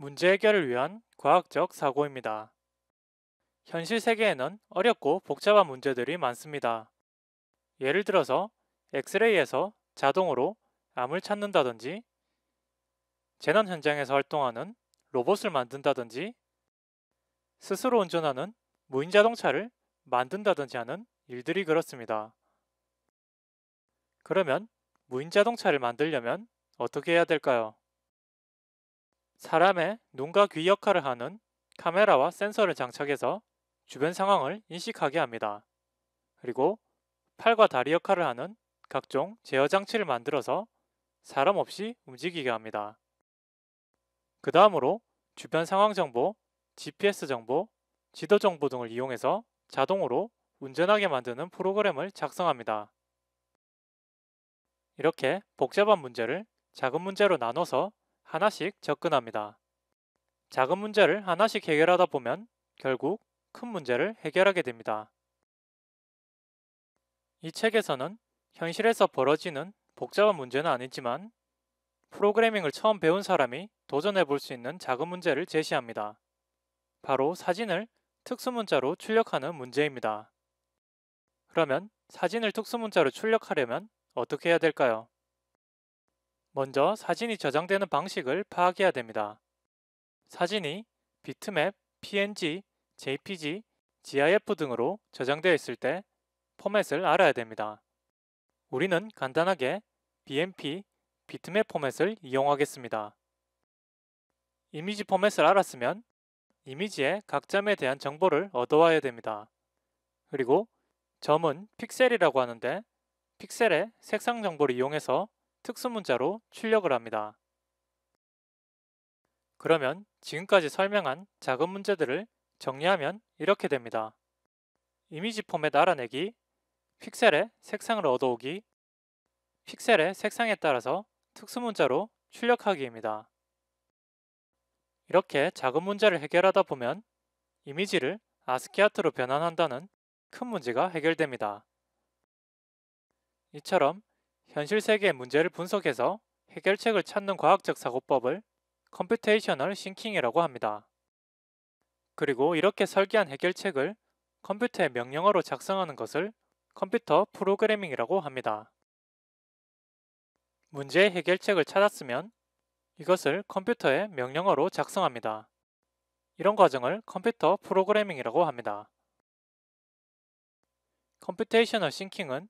문제 해결을 위한 과학적 사고입니다. 현실 세계에는 어렵고 복잡한 문제들이 많습니다. 예를 들어서 엑스레이에서 자동으로 암을 찾는다든지, 재난 현장에서 활동하는 로봇을 만든다든지, 스스로 운전하는 무인 자동차를 만든다든지 하는 일들이 그렇습니다. 그러면 무인 자동차를 만들려면 어떻게 해야 될까요? 사람의 눈과 귀 역할을 하는 카메라와 센서를 장착해서 주변 상황을 인식하게 합니다. 그리고 팔과 다리 역할을 하는 각종 제어 장치를 만들어서 사람 없이 움직이게 합니다. 그 다음으로 주변 상황 정보, GPS 정보, 지도 정보 등을 이용해서 자동으로 운전하게 만드는 프로그램을 작성합니다. 이렇게 복잡한 문제를 작은 문제로 나눠서 하나씩 접근합니다. 작은 문제를 하나씩 해결하다 보면 결국 큰 문제를 해결하게 됩니다. 이 책에서는 현실에서 벌어지는 복잡한 문제는 아니지만 프로그래밍을 처음 배운 사람이 도전해 볼 수 있는 작은 문제를 제시합니다. 바로 사진을 특수문자로 출력하는 문제입니다. 그러면 사진을 특수문자로 출력하려면 어떻게 해야 될까요? 먼저 사진이 저장되는 방식을 파악해야 됩니다. 사진이 비트맵, PNG, JPG, GIF 등으로 저장되어 있을 때 포맷을 알아야 됩니다. 우리는 간단하게 BMP, 비트맵 포맷을 이용하겠습니다. 이미지 포맷을 알았으면 이미지의 각 점에 대한 정보를 얻어와야 됩니다. 그리고 점은 픽셀이라고 하는데 픽셀의 색상 정보를 이용해서 특수문자로 출력을 합니다. 그러면 지금까지 설명한 작은 문제들을 정리하면 이렇게 됩니다. 이미지 포맷 알아내기, 픽셀의 색상을 얻어오기, 픽셀의 색상에 따라서 특수문자로 출력하기입니다. 이렇게 작은 문제를 해결하다 보면 이미지를 아스키 아트로 변환한다는 큰 문제가 해결됩니다. 이처럼 현실 세계의 문제를 분석해서 해결책을 찾는 과학적 사고법을 컴퓨테이셔널 싱킹이라고 합니다. 그리고 이렇게 설계한 해결책을 컴퓨터의 명령어로 작성하는 것을 컴퓨터 프로그래밍이라고 합니다. 문제의 해결책을 찾았으면 이것을 컴퓨터의 명령어로 작성합니다. 이런 과정을 컴퓨터 프로그래밍이라고 합니다. 컴퓨테이셔널 싱킹은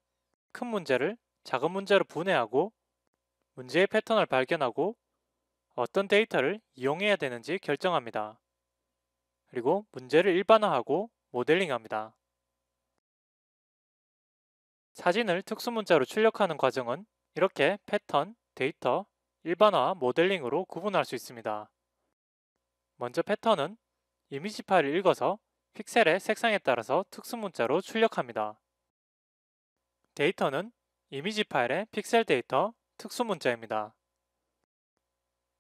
큰 문제를 작은 문제로 분해하고 문제의 패턴을 발견하고 어떤 데이터를 이용해야 되는지 결정합니다. 그리고 문제를 일반화하고 모델링합니다. 사진을 특수문자로 출력하는 과정은 이렇게 패턴, 데이터, 일반화, 모델링으로 구분할 수 있습니다. 먼저 패턴은 이미지 파일을 읽어서 픽셀의 색상에 따라서 특수문자로 출력합니다. 데이터는 이미지 파일의 픽셀 데이터, 특수문자입니다.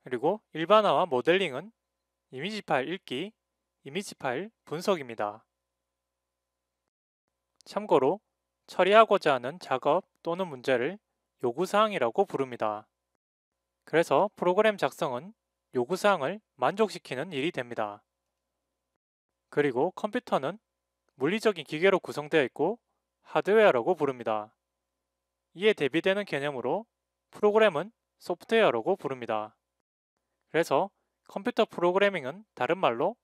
그리고 일반화와 모델링은 이미지 파일 읽기, 이미지 파일 분석입니다. 참고로 처리하고자 하는 작업 또는 문제를 요구사항이라고 부릅니다. 그래서 프로그램 작성은 요구사항을 만족시키는 일이 됩니다. 그리고 컴퓨터는 물리적인 기계로 구성되어 있고 하드웨어라고 부릅니다. 이에 대비되는 개념으로 프로그램은 소프트웨어라고 부릅니다. 그래서 컴퓨터 프로그래밍은 다른 말로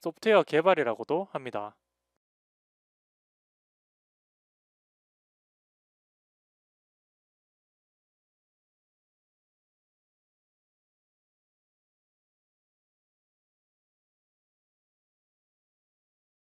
소프트웨어 개발이라고도 합니다.